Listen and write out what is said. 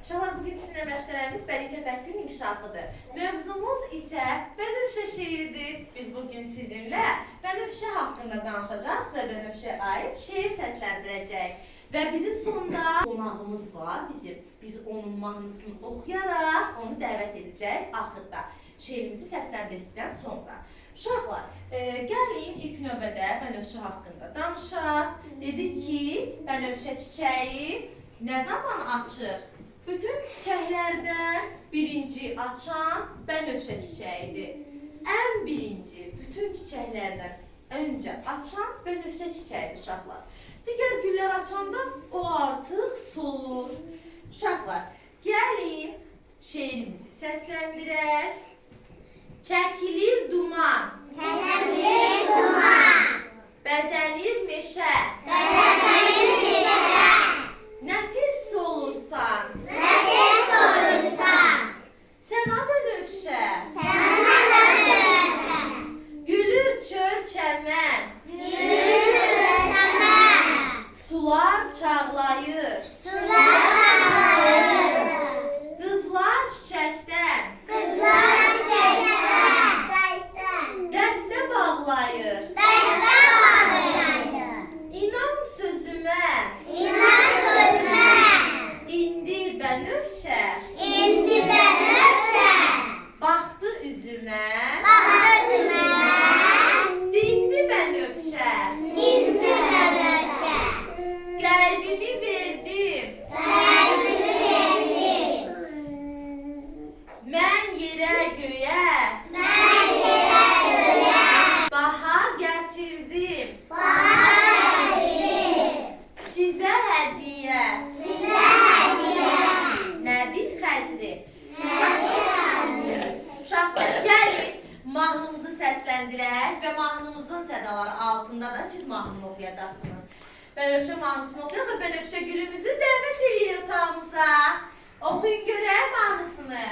Uşaqlar, bugün sizinlə məşğələmiz bədii təfəkkürün inkişafıdır. Mövzumuz isə Bənövşə şeiridir. Biz bugün sizinlə Bənövşə haqqında danışacaq və Bənövşəyə aid şeir səsləndirəcək. Və bizim sonda qonağımız var. Biz onun mahnısını oxuyaraq onu dəvət edəcək axırda. Şeirimizi səsləndirdikdən sonra. Uşaqlar, gəlin ilk növbədə Bənövşə haqqında danışaq. Dedik ki, Bənövşə çiçəyi nə zaman açır? Bütün çiçəklərdən birinci açan Bənövşə çiçəyidir. Ən birinci bütün çiçəklərdən öncə açan Bənövşə çiçəyidir uşaqlar. Digər güllər açanda o artıq solur. Uşaqlar, gəlin şeirimizi səsləndirək. Çəkilir duman, Çəkilir duman, bəzənir meşə, bəzənir meşə, nə tez solursan, nə tez solursan, sən a Bənövşə, sənə Bənövşə, gülür çöl çəmən, gülür çəmən, sular çağlayır, sular çağlayır, qızlar çiçəkdən, qızlar çiçəkdən, dəstə bağlayır. dəstə bağlayır, İnan sözümə, inan sözümə, indi Bənövşə, indi Bənövşə, baxdı üzümə, baxır üzümə, dindi Bənövşə, dindi Bənövşə, qəlbimi verdim, qəlbimi verdim, mən yerə göyə, mən yerə göyə, bahar gətirdim, bahar gətirdim, sizə hədiyyə, sizə hədiyyə, nədir xəzri? nədir hədiyyə? Uşaqlar, gəlin mahnımızı səsləndirək və mahnımızın sədaları altında da siz mahnını oxuyacaqsınız. Bənövşə mahnısını oxuyaq və Bənövşə gülümüzü dəvət edək otağımıza. Oxuyun görək mahnısını.